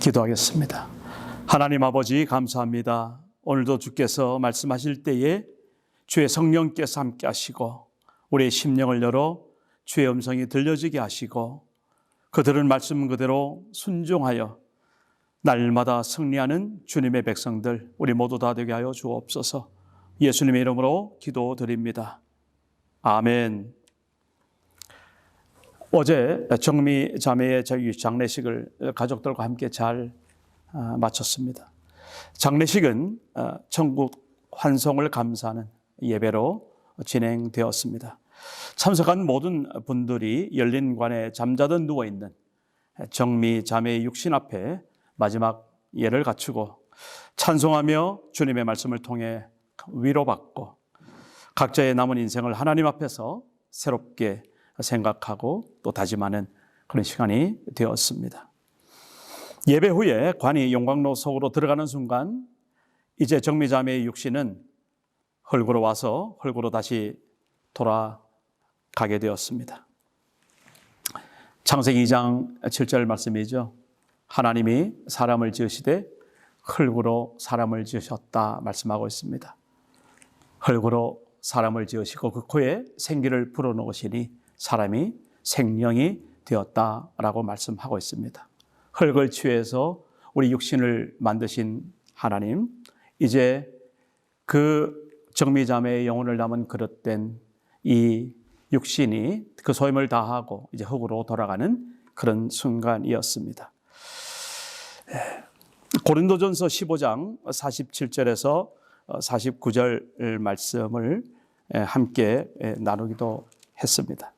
기도하겠습니다. 하나님 아버지 감사합니다. 오늘도 주께서 말씀하실 때에 주의 성령께서 함께 하시고 우리의 심령을 열어 주의 음성이 들려지게 하시고 그들은 말씀 그대로 순종하여 날마다 승리하는 주님의 백성들 우리 모두 다 되게 하여 주옵소서. 예수님의 이름으로 기도드립니다. 아멘. 어제 정미 자매의 장례식을 가족들과 함께 잘 마쳤습니다. 장례식은 천국 환송을 감사하는 예배로 진행되었습니다. 참석한 모든 분들이 열린관에 잠자던 누워있는 정미 자매의 육신 앞에 마지막 예를 갖추고 찬송하며 주님의 말씀을 통해 위로받고 각자의 남은 인생을 하나님 앞에서 새롭게 생각하고 또 다짐하는 그런 시간이 되었습니다. 예배 후에 관이 용광로 속으로 들어가는 순간 이제 정미자매의 육신은 흙으로 와서 흙으로 다시 돌아가게 되었습니다. 창세기 2장 7절 말씀이죠. 하나님이 사람을 지으시되 흙으로 사람을 지으셨다 말씀하고 있습니다. 흙으로 사람을 지으시고 그 코에 생기를 불어넣으시니 사람이 생명이 되었다라고 말씀하고 있습니다. 흙을 취해서 우리 육신을 만드신 하나님, 이제 그 정미자매의 영혼을 담은 그릇된 이 육신이 그 소임을 다하고 이제 흙으로 돌아가는 그런 순간이었습니다. 고린도전서 15장 47절에서 49절 말씀을 함께 나누기도 했습니다.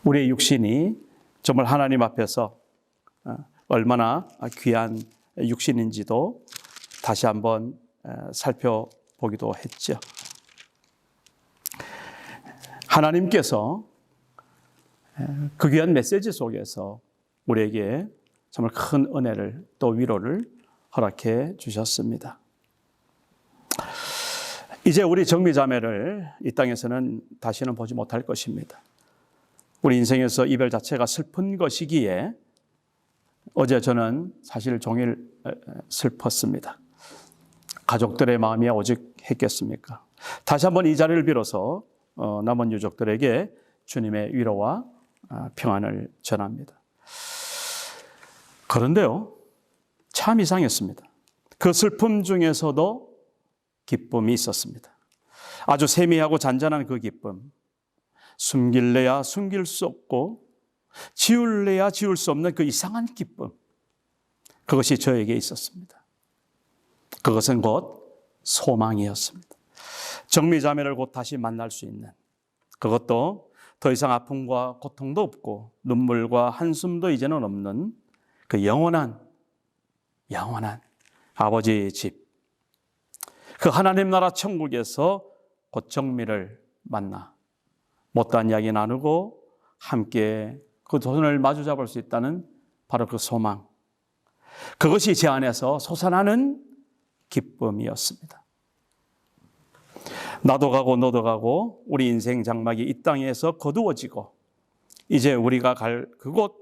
우리의 육신이 정말 하나님 앞에서 얼마나 귀한 육신인지도 다시 한번 살펴보기도 했죠. 하나님께서 그 귀한 메시지 속에서 우리에게 정말 큰 은혜를 또 위로를 허락해 주셨습니다. 이제 우리 정미자매를 이 땅에서는 다시는 보지 못할 것입니다. 우리 인생에서 이별 자체가 슬픈 것이기에 어제 저는 사실 종일 슬펐습니다. 가족들의 마음이 오직했겠습니까? 다시 한번 이 자리를 빌어서 남은 유족들에게 주님의 위로와 평안을 전합니다. 그런데요, 참 이상했습니다. 그 슬픔 중에서도 기쁨이 있었습니다. 아주 세미하고 잔잔한 그 기쁨, 숨길래야 숨길 수 없고 지울래야 지울 수 없는 그 이상한 기쁨, 그것이 저에게 있었습니다. 그것은 곧 소망이었습니다. 정미자매를 곧 다시 만날 수 있는, 그것도 더 이상 아픔과 고통도 없고 눈물과 한숨도 이제는 없는 그 영원한 아버지의 집, 그 하나님 나라 천국에서 곧 정미를 만나 못다한 이야기 나누고 함께 그 손을 마주 잡을 수 있다는 바로 그 소망, 그것이 제 안에서 솟아나는 기쁨이었습니다. 나도 가고 너도 가고 우리 인생 장막이 이 땅에서 거두어지고 이제 우리가 갈 그곳,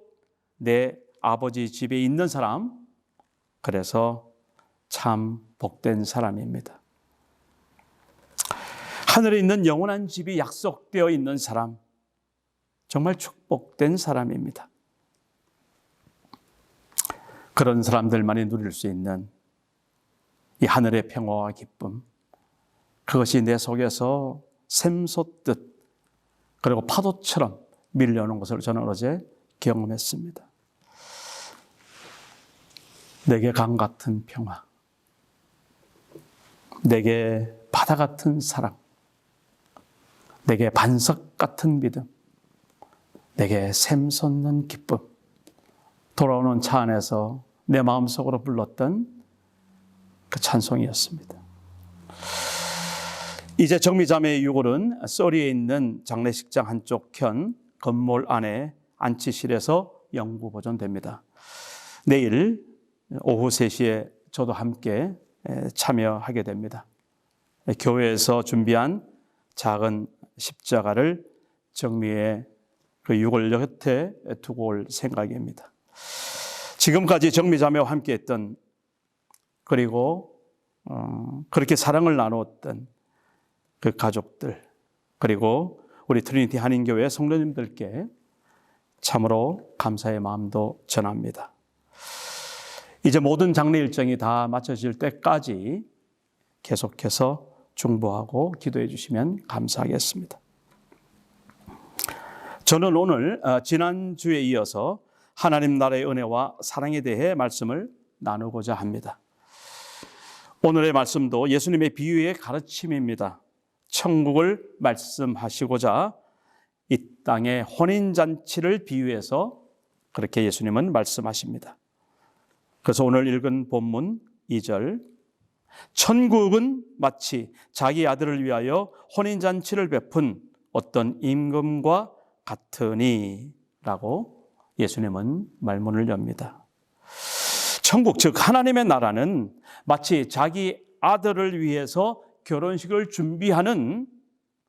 내 아버지 집에 있는 사람, 그래서 참 복된 사람입니다. 하늘에 있는 영원한 집이 약속되어 있는 사람, 정말 축복된 사람입니다. 그런 사람들만이 누릴 수 있는 이 하늘의 평화와 기쁨, 그것이 내 속에서 샘솟듯 그리고 파도처럼 밀려오는 것을 저는 어제 경험했습니다. 내게 강 같은 평화, 내게 바다 같은 사랑, 내게 반석 같은 믿음, 내게 샘솟는 기쁨, 돌아오는 차 안에서 내 마음속으로 불렀던 그 찬송이었습니다. 이제 정미자매의 유골은 소리에 있는 장례식장 한쪽 편 건물 안에 안치실에서 영구 보존됩니다. 내일 오후 3시에 저도 함께 참여하게 됩니다. 교회에서 준비한 작은 십자가를 정미의 그 유골 곁에 두고 올 생각입니다. 지금까지 정미자매와 함께했던, 그리고 그렇게 사랑을 나누었던 그 가족들, 그리고 우리 트리니티 한인교회 성도님들께 참으로 감사의 마음도 전합니다. 이제 모든 장례 일정이 다 마쳐질 때까지 계속해서 중보하고 기도해 주시면 감사하겠습니다. 저는 오늘 지난주에 이어서 하나님 나라의 은혜와 사랑에 대해 말씀을 나누고자 합니다. 오늘의 말씀도 예수님의 비유의 가르침입니다. 천국을 말씀하시고자 이 땅의 혼인잔치를 비유해서 그렇게 예수님은 말씀하십니다. 그래서 오늘 읽은 본문 2절, 천국은 마치 자기 아들을 위하여 혼인잔치를 베푼 어떤 임금과 같으니 라고 예수님은 말문을 엽니다. 천국, 즉 하나님의 나라는 마치 자기 아들을 위해서 결혼식을 준비하는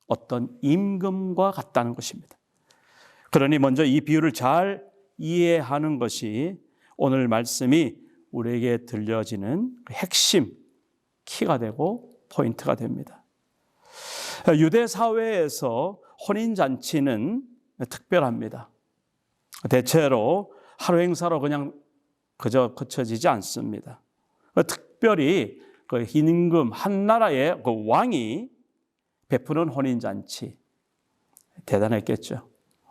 어떤 임금과 같다는 것입니다. 그러니 먼저 이 비유를 잘 이해하는 것이 오늘 말씀이 우리에게 들려지는 핵심, 키가 되고 포인트가 됩니다. 유대 사회에서 혼인잔치는 특별합니다. 대체로 하루 행사로 그저 그쳐지지 않습니다. 특별히 그 임금, 한 나라의 그 왕이 베푸는 혼인잔치, 대단했겠죠.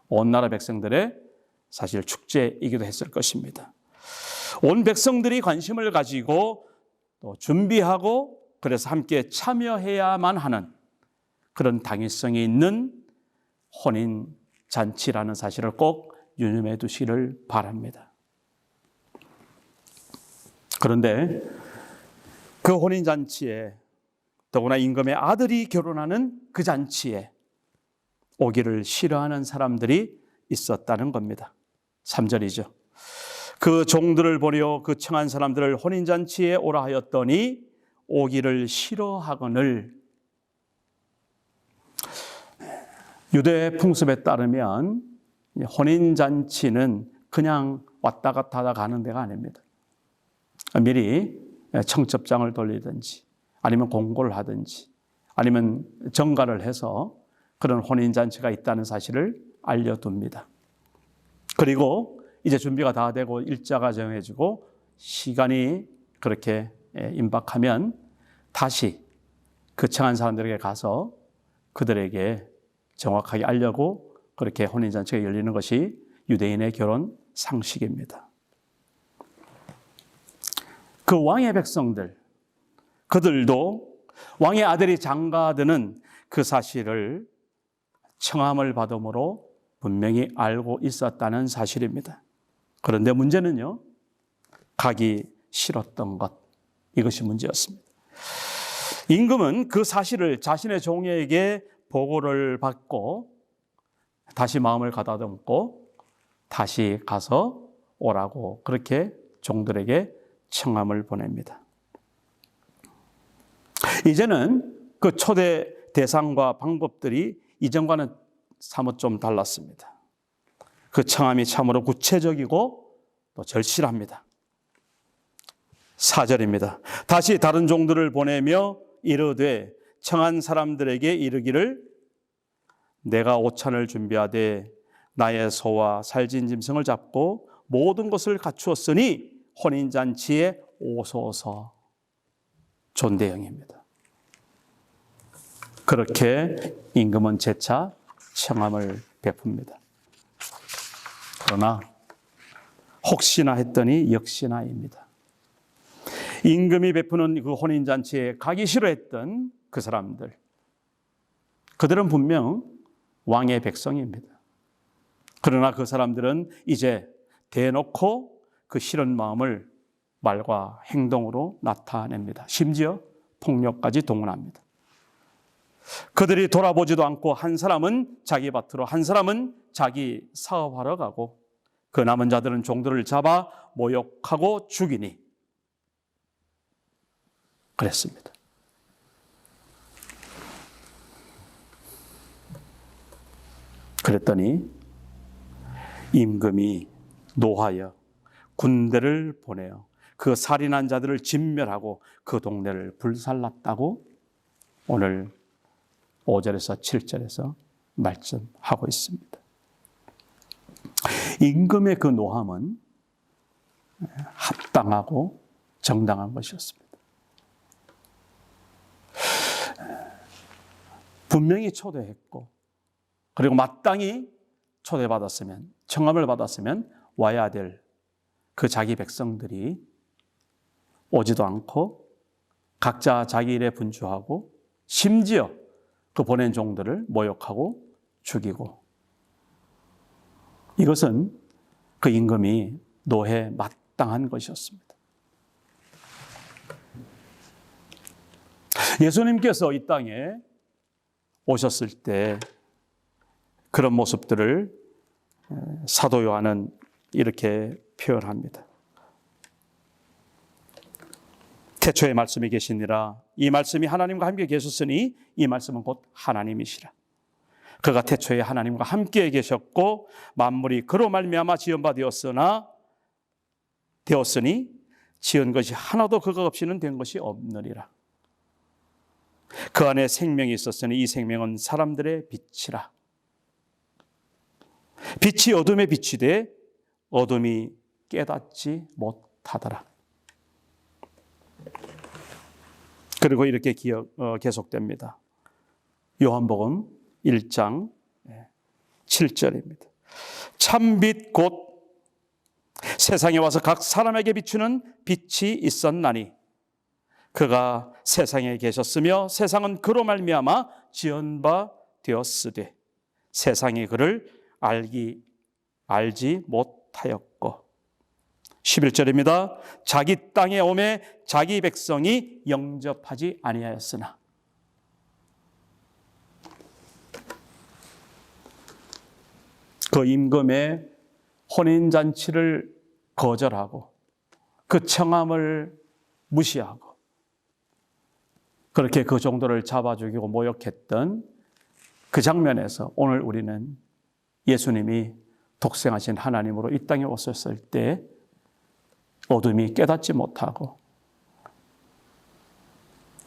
온 나라 백성들의 사실 축제이기도 했을 것입니다. 온 백성들이 관심을 가지고 또 준비하고 그래서 함께 참여해야만 하는 그런 당위성이 있는 혼인잔치라는 사실을 꼭 유념해 두시기를 바랍니다. 그런데 그 혼인잔치에, 더구나 임금의 아들이 결혼하는 그 잔치에 오기를 싫어하는 사람들이 있었다는 겁니다. 3절이죠. 그 종들을 보려 그 청한 사람들을 혼인잔치에 오라 하였더니 오기를 싫어하거늘. 유대 풍습에 따르면 혼인잔치는 그냥 왔다 갔다 하다 가는 데가 아닙니다. 미리 청첩장을 돌리든지 아니면 공고를 하든지 아니면 정가를 해서 그런 혼인잔치가 있다는 사실을 알려둡니다. 그리고 이제 준비가 다 되고 일자가 정해지고 시간이 그렇게 임박하면 다시 그 청한 사람들에게 가서 그들에게 정확하게 알려고 그렇게 혼인잔치가 열리는 것이 유대인의 결혼 상식입니다. 그 왕의 백성들, 그들도 왕의 아들이 장가드는 그 사실을 청함을 받음으로 분명히 알고 있었다는 사실입니다. 그런데 문제는요, 가기 싫었던 것, 이것이 문제였습니다. 임금은 그 사실을 자신의 종에게 보고를 받고 다시 마음을 가다듬고 다시 가서 오라고 그렇게 종들에게 청함을 보냅니다. 이제는 그 초대 대상과 방법들이 이전과는 사뭇 좀 달랐습니다. 그 청함이 참으로 구체적이고 또 절실합니다. 4절입니다. 다시 다른 종들을 보내며 이르되 청한 사람들에게 이르기를 내가 오찬을 준비하되 나의 소와 살진 짐승을 잡고 모든 것을 갖추었으니 혼인잔치에 오소서. 존대형입니다. 그렇게 임금은 재차 청함을 베풉니다. 그러나 혹시나 했더니 역시나입니다. 임금이 베푸는 그 혼인잔치에 가기 싫어했던 그 사람들, 그들은 분명 왕의 백성입니다. 그러나 그 사람들은 이제 대놓고 그 싫은 마음을 말과 행동으로 나타냅니다. 심지어 폭력까지 동원합니다. 그들이 돌아보지도 않고 한 사람은 자기 밭으로, 한 사람은 자기 사업하러 가고 그 남은 자들은 종들을 잡아 모욕하고 죽이니 그랬습니다. 그랬더니 임금이 노하여 군대를 보내요. 그 살인한 자들을 진멸하고 그 동네를 불살랐다고 오늘 5절에서 7절에서 말씀하고 있습니다. 임금의 그 노함은 합당하고 정당한 것이었습니다. 분명히 초대했고, 그리고 마땅히 초대받았으면, 청함을 받았으면 와야 될 그 자기 백성들이 오지도 않고 각자 자기 일에 분주하고, 심지어 그 보낸 종들을 모욕하고 죽이고, 이것은 그 임금이 노해 마땅한 것이었습니다. 예수님께서 이 땅에 오셨을 때 그런 모습들을 사도 요한은 이렇게 표현합니다. 태초에 말씀이 계시니라. 이 말씀이 하나님과 함께 계셨으니 이 말씀은 곧 하나님이시라. 그가 태초에 하나님과 함께 계셨고 만물이 그로 말미암아 지은 바 되었으니 지은 것이 하나도 그가 없이는 된 것이 없느니라. 그 안에 생명이 있었으니 이 생명은 사람들의 빛이라. 빛이 어둠에 비치되 어둠이 깨닫지 못하더라. 그리고 이렇게 계속됩니다. 요한복음 1장 7절입니다. 참빛 곧 세상에 와서 각 사람에게 비추는 빛이 있었나니 그가 세상에 계셨으며 세상은 그로 말미암아 지은 바 되었으되 세상이 그를 알지 못하였고. 11절입니다. 자기 땅에 오매 자기 백성이 영접하지 아니하였으나. 그 임금의 혼인잔치를 거절하고 그 청함을 무시하고 그렇게 그 정도를 잡아 죽이고 모욕했던 그 장면에서 오늘 우리는 예수님이 독생하신 하나님으로 이 땅에 오셨을 때 어둠이 깨닫지 못하고,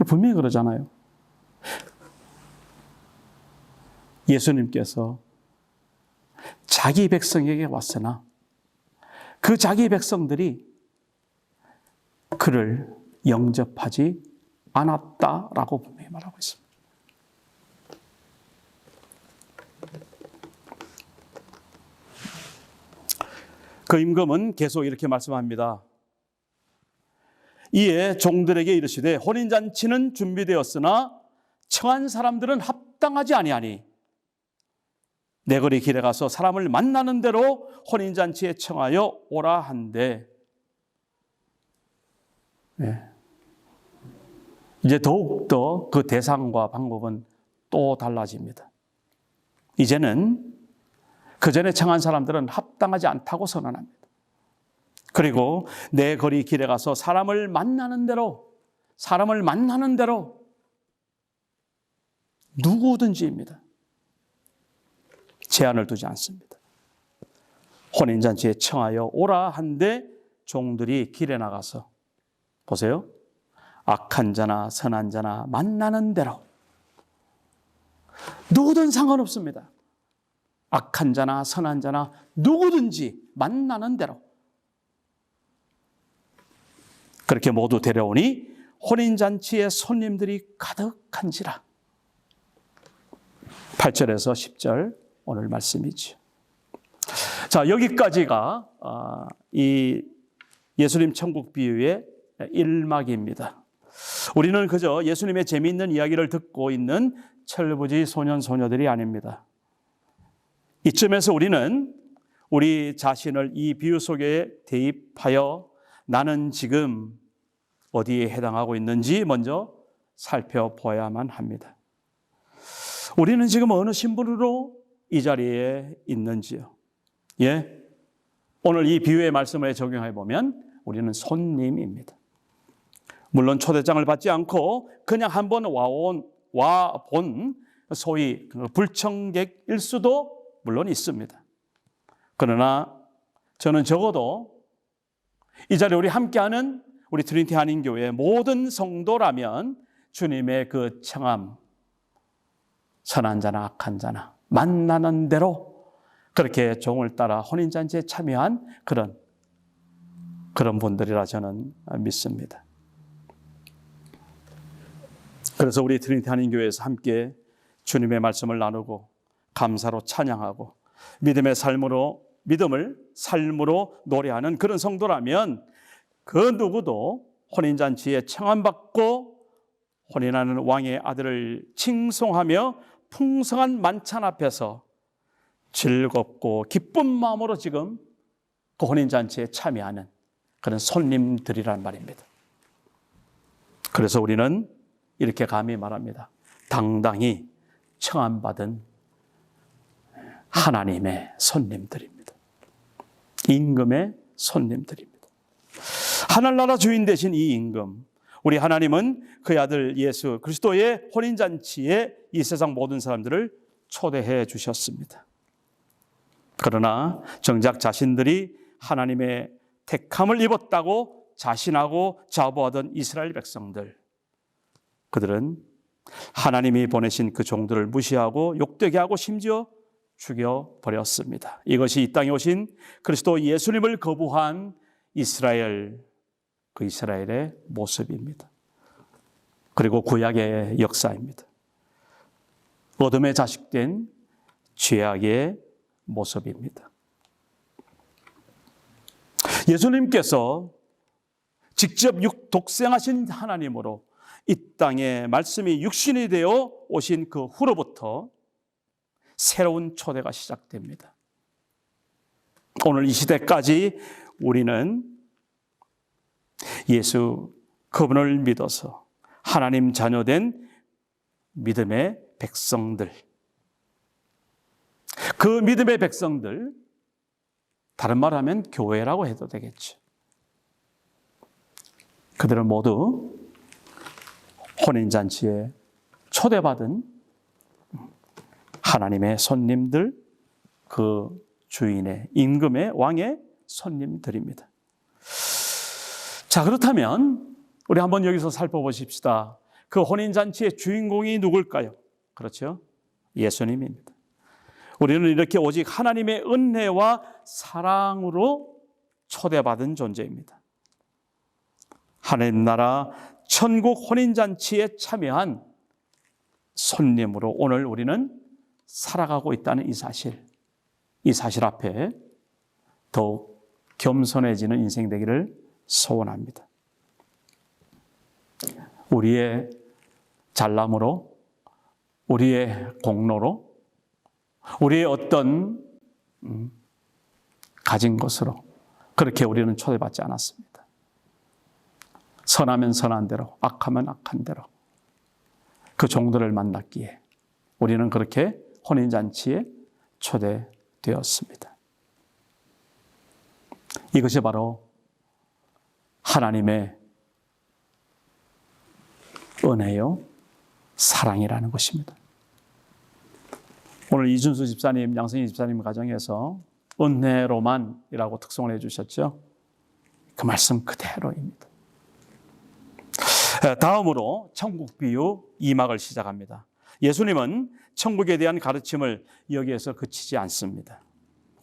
분명히 그러잖아요. 예수님께서 자기 백성에게 왔으나 그 자기 백성들이 그를 영접하지 않았다라고 분명히 말하고 있습니다. 그 임금은 계속 이렇게 말씀합니다. 이에 종들에게 이르시되 혼인잔치는 준비되었으나 청한 사람들은 합당하지 아니하니 내 거리 길에 가서 사람을 만나는 대로 혼인잔치에 청하여 오라 한대. 네. 이제 더욱더 그 대상과 방법은 또 달라집니다. 이제는 그 전에 청한 사람들은 합당하지 않다고 선언합니다. 그리고 내 거리 길에 가서 사람을 만나는 대로 누구든지입니다. 제한을 두지 않습니다. 혼인잔치에 청하여 오라 한데 종들이 길에 나가서 보세요. 악한 자나 선한 자나 만나는 대로 누구든 상관없습니다. 악한 자나 선한 자나 누구든지 만나는 대로 그렇게 모두 데려오니 혼인잔치에 손님들이 가득한지라. 8절에서 10절 오늘 말씀이죠. 자, 여기까지가 이 예수님 천국 비유의 1막입니다. 우리는 그저 예수님의 재미있는 이야기를 듣고 있는 철부지 소년 소녀들이 아닙니다. 이쯤에서 우리는 우리 자신을 이 비유 속에 대입하여 나는 지금 어디에 해당하고 있는지 먼저 살펴봐야만 합니다. 우리는 지금 어느 신분으로 이 자리에 있는지요? 예, 오늘 이 비유의 말씀을 적용해 보면 우리는 손님입니다. 물론 초대장을 받지 않고 그냥 한번 와본 소위 불청객일 수도 물론 있습니다. 그러나 저는 적어도 이 자리에 우리 함께하는 우리 트리니티 한인교회 모든 성도라면 주님의 그 청함, 선한 자나 악한 자나 만나는 대로 그렇게 종을 따라 혼인잔치에 참여한 그런 분들이라 저는 믿습니다. 그래서 우리 트리니티 한인교회에서 함께 주님의 말씀을 나누고 감사로 찬양하고 믿음을 삶으로 노래하는 그런 성도라면 그 누구도 혼인잔치에 청함받고 혼인하는 왕의 아들을 칭송하며 풍성한 만찬 앞에서 즐겁고 기쁜 마음으로 지금 그 혼인잔치에 참여하는 그런 손님들이란 말입니다. 그래서 우리는 이렇게 감히 말합니다. 당당히 청함받은 하나님의 손님들입니다. 임금의 손님들입니다. 하늘나라 주인 되신 이 임금, 우리 하나님은 그의 아들 예수 그리스도의 혼인잔치에 이 세상 모든 사람들을 초대해 주셨습니다. 그러나 정작 자신들이 하나님의 택함을 입었다고 자신하고 자부하던 이스라엘 백성들, 그들은 하나님이 보내신 그 종들을 무시하고 욕되게 하고 심지어 죽여버렸습니다. 이것이 이 땅에 오신 그리스도 예수님을 거부한 그 이스라엘의 모습입니다. 그리고 구약의 역사입니다. 어둠에 자식된 죄악의 모습입니다. 예수님께서 직접 독생하신 하나님으로 이 땅에 말씀이 육신이 되어 오신 그 후로부터 새로운 초대가 시작됩니다. 오늘 이 시대까지 우리는 예수 그분을 믿어서 하나님 자녀된 믿음의 백성들, 그 믿음의 백성들, 다른 말 하면 교회라고 해도 되겠죠. 그들은 모두 혼인잔치에 초대받은 하나님의 손님들, 그 주인의 임금의 왕의 손님들입니다. 자, 그렇다면 우리 한번 여기서 살펴보십시다. 그 혼인잔치의 주인공이 누굴까요? 그렇죠? 예수님입니다. 우리는 이렇게 오직 하나님의 은혜와 사랑으로 초대받은 존재입니다. 하나님 나라 천국 혼인잔치에 참여한 손님으로 오늘 우리는 살아가고 있다는 이 사실 앞에 더욱 겸손해지는 인생 되기를 소원합니다. 우리의 잘남으로, 우리의 공로로, 우리의 어떤 가진 것으로 그렇게 우리는 초대받지 않았습니다. 선하면 선한 대로, 악하면 악한 대로 그 종들을 만났기에 우리는 그렇게 혼인잔치에 초대되었습니다. 이것이 바로 하나님의 은혜요, 사랑이라는 것입니다. 오늘 이준수 집사님, 양승희 집사님 가정에서 은혜로만이라고 특송을 해주셨죠. 그 말씀 그대로입니다. 다음으로 천국 비유 2막을 시작합니다. 예수님은 천국에 대한 가르침을 여기에서 그치지 않습니다.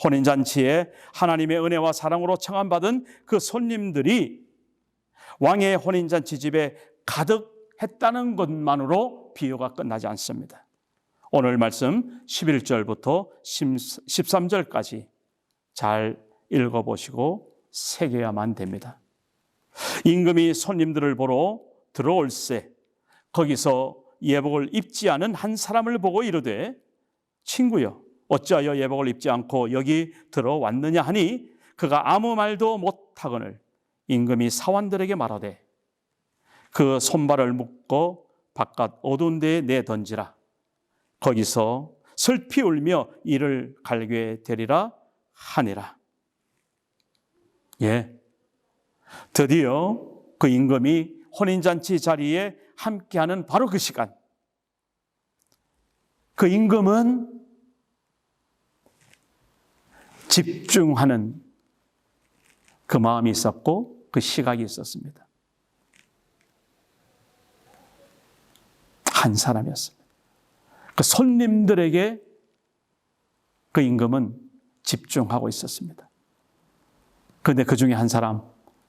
혼인잔치에 하나님의 은혜와 사랑으로 청함받은 그 손님들이 왕의 혼인잔치 집에 가득했다는 것만으로 비유가 끝나지 않습니다. 오늘 말씀 11절부터 13절까지 잘 읽어보시고 새겨야만 됩니다. 임금이 손님들을 보러 들어올세 거기서 예복을 입지 않은 한 사람을 보고 이르되 친구여 어찌하여 예복을 입지 않고 여기 들어왔느냐 하니 그가 아무 말도 못하거늘 임금이 사환들에게 말하되 그 손발을 묶어 바깥 어두운 데에 내던지라 거기서 슬피 울며 이를 갈게 되리라 하니라. 드디어 그 임금이 혼인잔치 자리에 함께하는 바로 그 시간, 그 임금은 집중하는 그 마음이 있었고 그 시각이 있었습니다. 한 사람이었습니다. 그 손님들에게 그 임금은 집중하고 있었습니다. 그런데 그 중에 한 사람,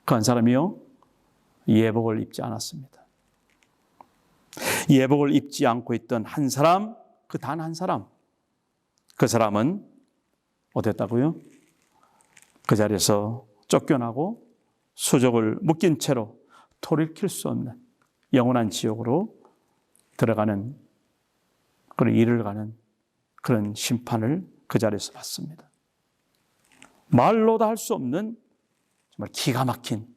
그 한 사람이요, 예복을 입지 않았습니다. 예복을 입지 않고 있던 한 사람, 그 단 한 사람, 그 사람은 어땠다고요? 그 자리에서 쫓겨나고 수족을 묶인 채로 돌이킬 수 없는 영원한 지옥으로 들어가는 그런 일을 가는 그런 심판을 그 자리에서 받습니다. 말로도 할 수 없는 정말 기가 막힌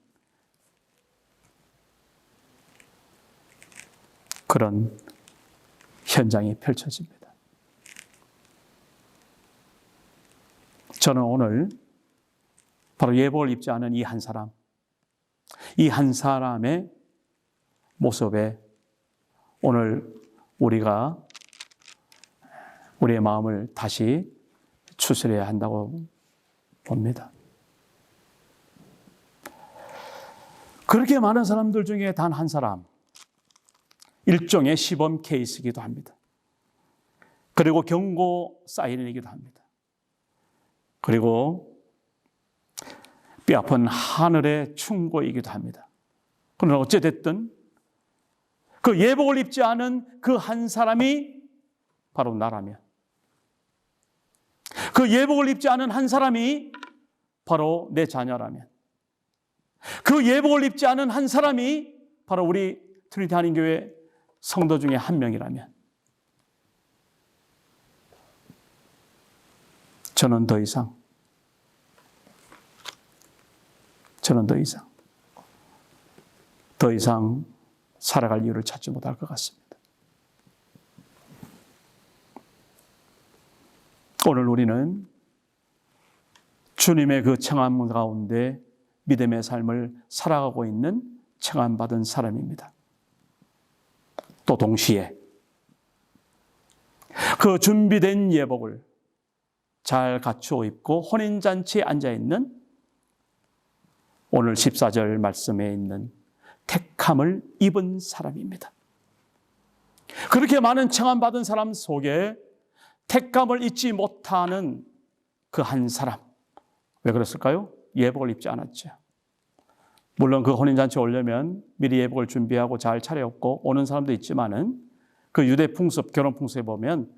그런 현장이 펼쳐집니다. 저는 오늘 바로 예복을 입지 않은 이 한 사람, 이 한 사람의 모습에 오늘 우리가 우리의 마음을 다시 추스려야 한다고 봅니다. 그렇게 많은 사람들 중에 단 한 사람, 일종의 시범 케이스이기도 합니다. 그리고 경고 사이렌이기도 합니다. 그리고 뼈아픈 하늘의 충고이기도 합니다. 그러나 어찌됐든 그 예복을 입지 않은 그 한 사람이 바로 나라면, 그 예복을 입지 않은 한 사람이 바로 내 자녀라면, 그 예복을 입지 않은 한 사람이 바로 우리 트리니티 한인교회 성도 중에 한 명이라면 저는 더 이상 살아갈 이유를 찾지 못할 것 같습니다. 오늘 우리는 주님의 그 청함 가운데 믿음의 삶을 살아가고 있는 청함받은 사람입니다. 또 동시에 그 준비된 예복을 잘 갖추어 입고 혼인잔치에 앉아있는 오늘 14절 말씀에 있는 택함을 입은 사람입니다. 그렇게 많은 청함받은 사람 속에 택함을 잊지 못하는 그 한 사람, 왜 그랬을까요? 예복을 입지 않았죠. 물론 그 혼인잔치에 오려면 미리 예복을 준비하고 잘 차려입고 오는 사람도 있지만은 그 유대 풍습, 결혼 풍습에 보면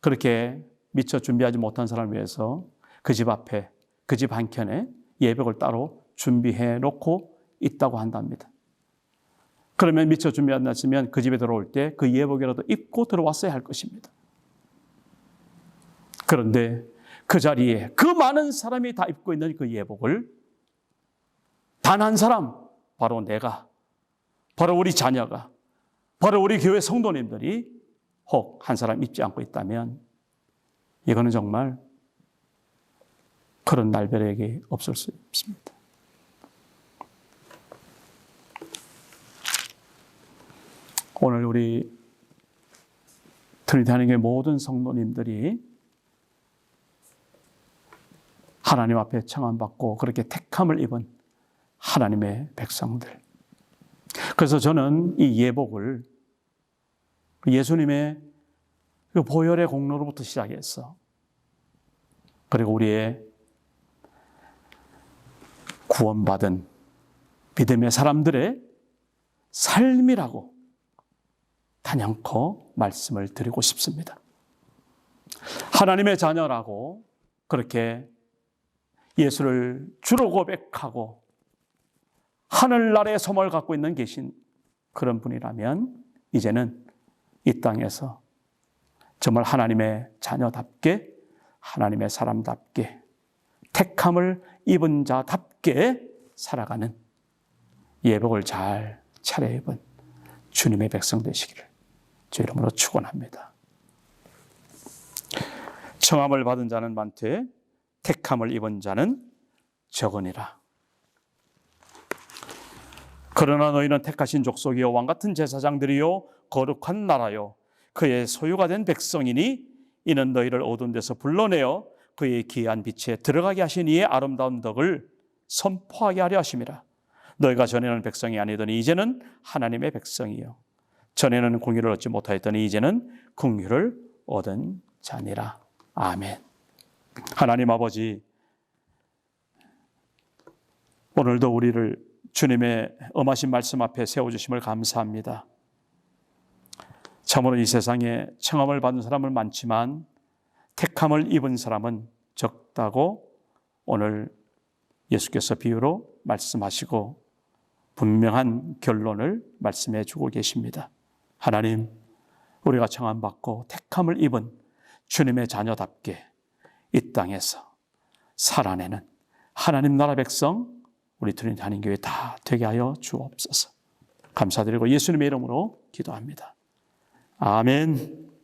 그렇게 미처 준비하지 못한 사람을 위해서 그 집 앞에, 그 집 한켠에 예복을 따로 준비해 놓고 있다고 한답니다. 그러면 미처 준비 안 났으면 그 집에 들어올 때 그 예복이라도 입고 들어왔어야 할 것입니다. 그런데 그 자리에 그 많은 사람이 다 입고 있는 그 예복을 단 한 사람, 바로 내가, 바로 우리 자녀가, 바로 우리 교회 성도님들이 혹 한 사람 입지 않고 있다면 이거는 정말 그런 날벼락이 없을 수 없습니다. 오늘 우리 트리니티 한인교회 모든 성도님들이 하나님 앞에 청함받고 그렇게 택함을 입은 하나님의 백성들. 그래서 저는 이 예복을 예수님의 그 보혈의 공로로부터 시작해서 그리고 우리의 구원받은 믿음의 사람들의 삶이라고 단연코 말씀을 드리고 싶습니다. 하나님의 자녀라고 그렇게 예수를 주로 고백하고 하늘나라의 소망을 갖고 있는 계신 그런 분이라면 이제는 이 땅에서 정말 하나님의 자녀답게, 하나님의 사람답게, 택함을 입은 자답게 살아가는 예복을 잘 차려입은 주님의 백성 되시기를 주 이름으로 축원합니다. 청함을 받은 자는 많되 택함을 입은 자는 적으니라. 그러나 너희는 택하신 족속이요 왕같은 제사장들이요 거룩한 나라요 그의 소유가 된 백성이니 이는 너희를 어두운 데서 불러내어 그의 기이한 빛에 들어가게 하신 이의 아름다운 덕을 선포하게 하려 하심이라. 너희가 전에는 백성이 아니더니 이제는 하나님의 백성이요 전에는 공의를 얻지 못하였더니 이제는 긍휼을 얻은 자니라. 아멘. 하나님 아버지, 오늘도 우리를 주님의 엄하신 말씀 앞에 세워주심을 감사합니다. 참으로 이 세상에 청함을 받은 사람은 많지만 택함을 입은 사람은 적다고 오늘 예수께서 비유로 말씀하시고 분명한 결론을 말씀해 주고 계십니다. 하나님, 우리가 청함받고 택함을 입은 주님의 자녀답게 이 땅에서 살아내는 하나님 나라 백성, 우리 트리니티 한인교회 다 되게 하여 주옵소서. 감사드리고 예수님의 이름으로 기도합니다. 아멘.